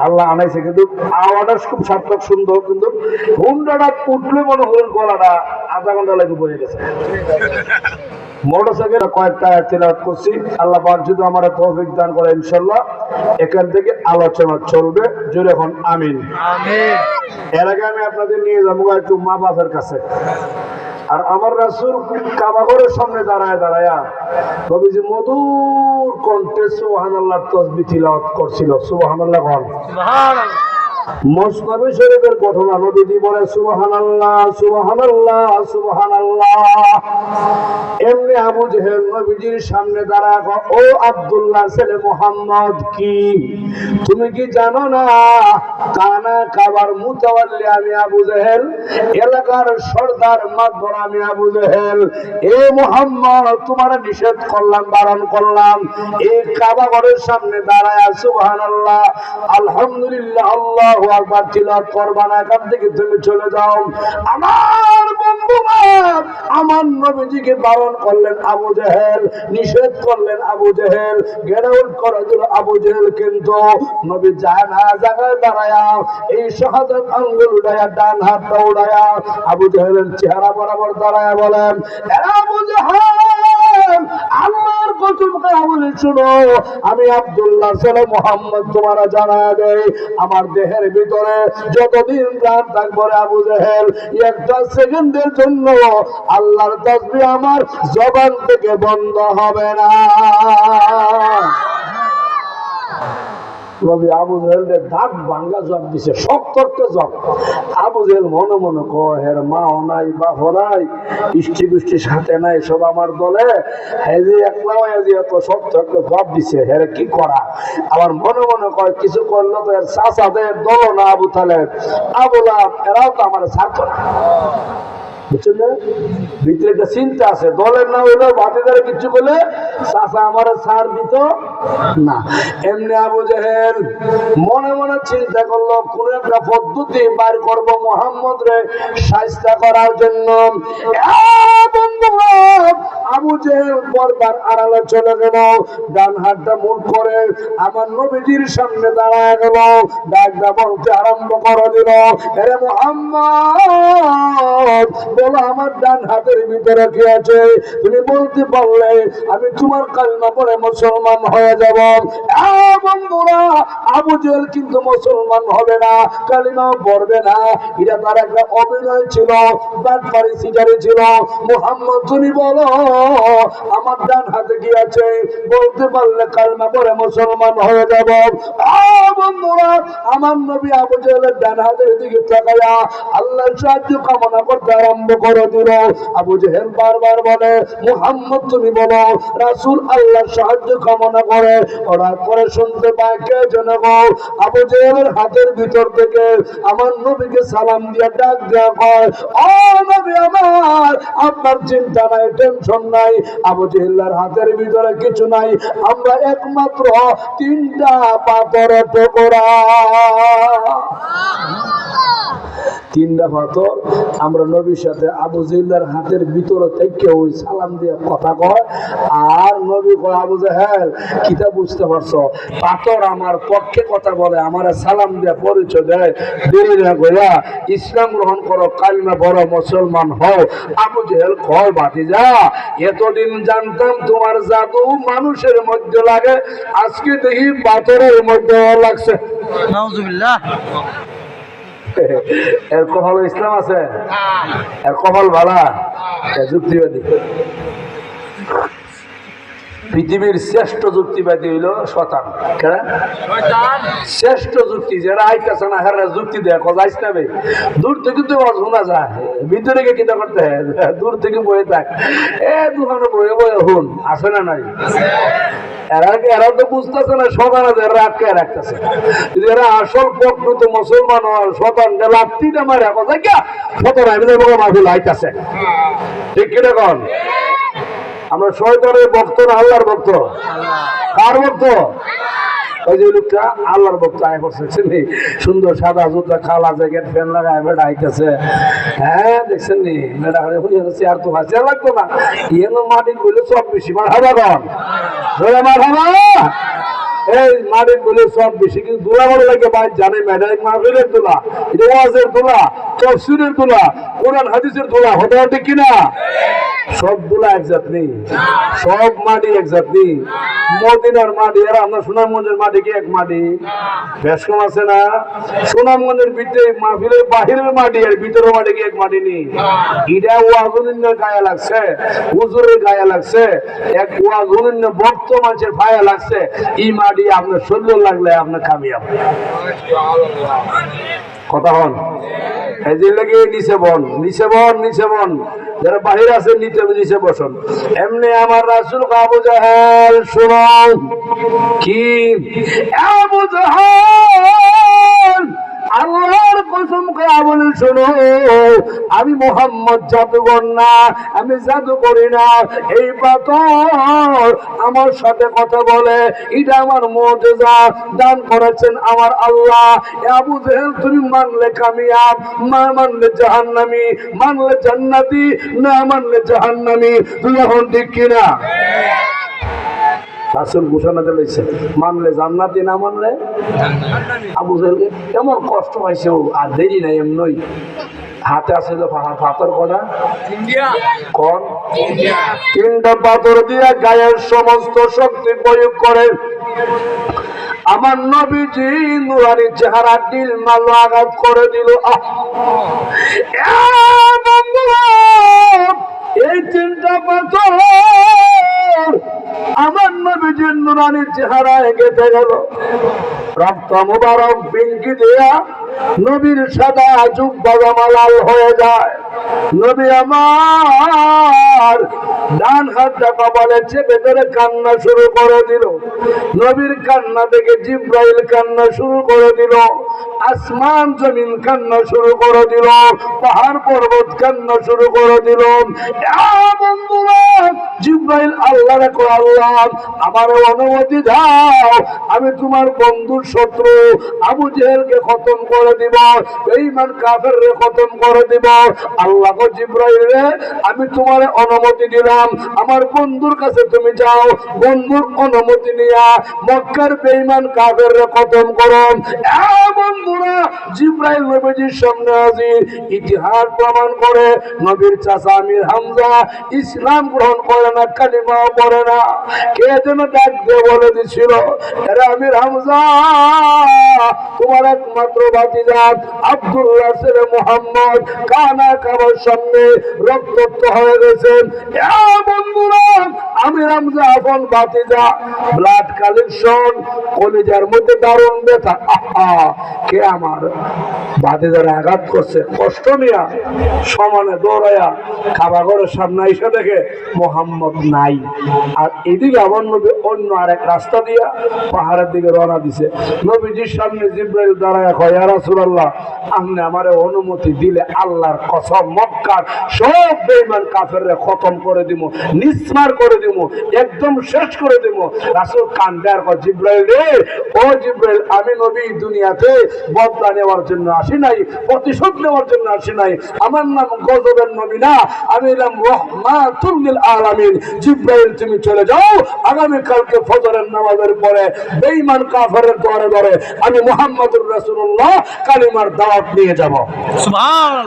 আল্লাহ আনাইছে, কিন্তু আওয়াজটা খুব সার্থক সুন্দর, কিন্তু হুন্ডাটা উঠলে মনে হলেন গলাটা আধা ঘন্টা লাগে বয়ে গেছে। মোটরসাইকেল কয়েকটা তেলাওয়াত করছি। আল্লাহ পাক যদি আমার তৌফিক দান করে ইনশাআল্লাহ এখান থেকে আলোচনা চলবে। জোরে এখন আমিন। আমিন। এর আগে আমি আপনাদের নিয়ে যাবো একটু মা বাবার কাছে। আর আমার রাসূল কাবা ঘরের সামনে দাঁড়ায় নবীজি মধুর কণ্ঠে সুবহানাল্লাহ তাসবিহ তিলাওয়াত করছিল। সুবহানাল্লাহ বল। সুবহানাল্লাহ। মুসনাদে শরীফের ঘটনা, নবীজি বলে সুবহানাল্লাহ সুবহানাল্লাহ সুবহানাল্লাহ। এমনি আবু জেহেল নবীজির সামনে দাঁড়ায়, ও আব্দুল্লাহ ছেলে মুহাম্মদ, কি তুমি কি জানো না কানা কাবার মুতাওয়াল্লি আমি আবু জেহেল, এলাকার সর্দার মাতবর আমি আবু জেহেল। এ মুহাম্মদ, তোমার নিষেধ করলাম, বারণ করলাম, এই কাবা ঘরের সামনে দাঁড়ায় সুবহানাল্লাহ আলহামদুলিল্লাহ আল্লাহু আকবার তিলাওয়াত করবা না, এখান থেকে তুমি চলে যাও। আমার বন্ধুরা, আমার নবীজিকে বারণ করলেন আবু জেহেল, নিষেধ করলেন আবু জেহেল, গেরাউট করে দিল আবু জেহেল, কিন্তু নবী যায় না জায়গায় দাঁড়ায়া এই শাহাদাত আঙ্গুল উড়ায়া ডান হাতটা উড়ায়া আবু জেহেলের চেহারা বরাবর দাঁড়ায়া বলেন, আবু জেহেল, আল্লাহর কসম করে বলে শুনো, আমি আব্দুল্লাহ ছেলে মুহাম্মদ তোমারা জানায়া দেই, আমার দেহের ভিতরে যতদিন প্রাণ থাকবে আবু জেহেল একটা সেকেন্ডের জন্য আল্লাহর তাসবিহ আমার জবান থেকে বন্ধ হবে না। নবী আবু জেহেলের দাঁত ভাঙ্গা জব দিছে, শক্ত একটা জব। আবু জেহেল মনে মনে কয়, হের মাও নাই, বাপও নাই, ইষ্টি গুষ্টি সাথে নাই, সব আমার দলে, হেজি একলাও হেজি এত শক্ত একটা জব দিছে, হের কি করা। আবার মনে মনে কয় কিছু করলো তো এর চাচাদের দল না, আবু তালেব আবু লাহাব এরাও তো আমার ছাড়তো না। বুঝছেন না, ভিতরে একটা চিন্তা আছে, দলের না হইলেও ভাতিদারে কিছু করলে চাচা আমার ছাড় দিত না। এমনি আবু জেহেল মনে মনে চিন্তা করলো কোন একটা পদ্ধতি বার করবো মুহাম্মদ রে শায়েস্তা করার জন্য। আবু জেহেল পর্দার আড়ালে চলে গেল, ডান হাতটা মুখ করে আমার নবীজির সামনে দাঁড়ায় গেল, ডাকটা বলতে আরম্ভ করে দিল, আরে মুহাম্মদ, বলো আমার ডান হাতের ভিতরে কি আছে, তুমি বলতে পারলে আমি তোমার কালিমা পড়ে মুসলমান হয়ে যাব। বন্ধুরা, আবু জেহেল কিন্তু মুসলমান হবে না, কালিমাও পড়বে না, এটা তার একটা অভিনয় ছিল, বাটপারি সিটারি ছিল। মুহাম্মদ, তুমি বলো আমার ডান হাতে কি আছে, বলতে পারলে কালিমা পড়ে মুসলমান হয়ে যাব। বন্ধুরা, আমার নবী আবু জেহেলের ডান হাতের দিকে তাকায়া আল্লাহর সাহায্য কামনা করতে আরম্ভ করে দিল। আবু জেহেল বারবার বলে, মুহাম্মদ তুমি বলো। রাসূল আল্লাহর সাহায্য কামনা করে, হঠাৎ করে শুনতে পায় কে যেন আবু জেহেলের হাতের ভিতর থেকে আমার নবীকে সালাম দিয়ে ডাক দেওয়া হয়, ও নবী আমার, আপনার চিন্তা নাই, টেনশন নাই, আবু জেহেলের হাতের ভিতরে কিছু নাই, আমরা একমাত্র 3টা পাথর টুকরা, 3টা পাথর আমরা নবীর সাথে আবু জেহেলের হাতের ভিতরে থেকে ওই সালাম দিয়ে কথা কয়। আর নবী কয়, আবু জেহেল কিতা বুঝতে পারছো, পাথর আমার পক্ষে কথা বলে, আমার সালাম দিয়ে পরিচয় দেয়, দেরি না কইরা ইসলাম গ্রহণ করো, কালিমা পড়ো, মুসলমান হও। আবু জেহেল কয়, ভাতিজা, এতদিন জানতাম তোমার জাদু মানুষের মধ্যে লাগে, আজকে দেখি পাথরের মধ্যে লাগছে। নাউজুবিল্লাহ। এর কপাল ইসলাম আছে, এর কপাল ভালা, যুক্তিবাদী। পৃথিবীর শ্রেষ্ঠ যুক্তিবাদী হইল শয়তান। শ্রেষ্ঠ যুক্তি যারা আইতেছে না, হারা যুক্তি দেয়, যাইস না ভাই, দূর থেকে তো শোনা যায়, ভিতরে গিয়ে কিতা করতে হয়, দূর থেকে বয়ে থাক, দোকানে বয়ে বয়ে হুন, আসে না নাই, এরা তো বুঝতেছে না শতানা আটকে রাখতেছে। এরা আসল প্রকৃত মুসলমান হয়, শতান লাত্তিটা মারে কথা কে শতানা মাহফিল আইতাছে, ঠিক কিনা কন? আমরা শয়তানের ভক্ত না আল্লাহর ভক্ত? কার ভক্ত? ওই যে লোকটা আল্লাহর ভক্ত আয় করছে, সুন্দর সাদা জুতা, খালা জ্যাকেট, ফ্যান লাগায় বেড়া আইতেছে। হ্যাঁ, দেখছেন নি বেড়া চেয়ার তো চেয়ার লাগতো না, ইয়ে মাটি করলে সব বেশি মার হাবা কন, মার হাবা। এই মাটির বলে সব বেশি, কিন্তু দোলা ভালো লাগে ভাই জানে ম্যাডাম, মাহফিলের দোলা, ওয়াজের দোলা, তফসিরের দোলা, কোরআন হাদিসের দোলা হতে হতে কিনা? সব দোলা একজাত নেই, সব মাটি একজাত নেই। মদিনার মাটি আর আমরা সুনামগঞ্জের মাটি কি এক মাটি? বেশ কম আছে না? সুনামগঞ্জের ভিতরে মাহফিলের বাহিরের মাটি আর ভিতরের মাটি কি এক মাটি নেই? এটা ওয়াজুনের গায়ে লাগছে, হুজুরের গায়ে লাগছে, এক ওয়াজুনের ভক্ত মানুষের ভায়া লাগছে, এই মাটি আপনার শরীর লাগলে আপনার কামিয়াব। কথা হন, এই যে লেগে নিচে বন, নিচে বন, নিচে বন, যারা বাহির আছে নিচে নিচে বসন। এমনি আমার রাসূল আবু জাহেল শুনো কি, আবু জাহেল আল্লাহর কসম করে বলেন শোনো, আমি মোহাম্মদ জাদুকর না, আমি জাদু করি না। এই পাথর আমার সাথে কথা বলে, এটা আমার মুজিজা দান করেছেন আমার আল্লাহ। আবু জাহেল তুমি মানলে কামিয়াব, না মানলে জাহান্নামী, মানলে জান্নাতি, না মানলে জাহান্নামী। তুই এখন ঠিক কিনা? রাসূল ঘোষণা দিয়েছে মানলে জান্নাতি, না মানলে আবু জাহেলকে কেমন কষ্ট পাইছে, আর দেরি নাই এমনই হাতে আছে পাথর কটা, কোন তিনটা পাথর দিয়ে গায়ের সমস্ত শক্তি প্রয়োগ করে আমার নবীজি নুরানি চেহারা দিল মাল আঘাত করে দিল। এই তিনটা পাথর আমার নবীজির নুরানি চেহারায় গেঁথে গেল। রক্ত মুবারক বিনকি দেয়া নবীর সাদা জুব্বা লাল হয়ে যায়। নবী আমার ডান হাতটা কপালে চেপে ধরে কান্না শুরু করে দিল। নবীর কান্না দেখে জিব্রাইল কান্না শুরু করে দিল, আসমান জমিন কান্না শুরু করে দিল, পাহাড় পর্বত কান্না শুরু করে দিল। বন্ধুরা, জিব্রাইল আল্লাহ রাখো, আল্লাহ আমার অনুমতি দাও, আমি তোমার বন্ধুর শত্রু আবু জেহেলকে খতম করে দিব, বেঈমান কাফেরকে খতম করে দিব। আল্লাহ গো জিব্রাইল রে, আমি তোমার অনুমতি দিলাম, আমার বন্ধুর কাছে তুমি যাও, বন্ধুর অনুমতি নিয়া মক্কার বেঈমান কাফেরকে খতম করো। বন্ধুরা, জিব্রাইল নবীজির সামনে হাজির। ইতিহাস প্রমাণ করে নবীর চাচা আমির হামজা ইসলাম গ্রহণ করে না, কালিমা পড়ে না। কে যেন ডাক দিয়ে বলে দিছিল, আরে আমির হামজা, তোমার একমাত্র ভাতিজা আব্দুল্লাহ ছেলে মুহাম্মদ কানা কাবার সামনে রক্তাক্ত হয়ে গেছেন। বন্ধুরা, আমির হামজা আপন ভাতিজা, ব্লাড কালেকশন, কলিজার মধ্যে দারুণ ব্যথা। কে আমার ভাতিজারা আঘাত করছে, কষ্ট নিয়া সমানে দৌড়াইয়া খাবার ঘরের সামনে এসে দেখে মোহাম্মদ নাই। আর এদিকে আমার নবী অন্য আরেক রাস্তা দিয়া পাহাড়ের দিকে রওনা দিছে। নবীজির সামনে জিব্রাইল দাঁড়ায় কয়, ইয়া রাসূলুল্লাহ, আপনি আমারে অনুমতি দিলে আল্লাহর কসম মক্কার সব বেঈমান কাফেররে খতম করে দিব, নিস্মার করে দিব, একদম শেষ করে দিব। রাসূল কান্দে আর কয়, জিব্রাইল রে, ও জিব্রাইল, আমি নবী দুনিয়াতে বদলা নেওয়ার জন্য আসি নাই, প্রতিশোধ নেওয়ার জন্য আসি নাই। আমার নাম গজবের নবী না, আমি নাম রাহমাতুল লিল আলামিন। জিব্রাইল তুমি চলে যাও, আগামী কালকে ফজরের নামাজের পরে বেঈমান কাফেরের দ্বারে দ্বারে আমি মুহাম্মদুর রাসূলুল্লাহ কালিমার দাওয়াত নিয়ে যাব। সুবহান।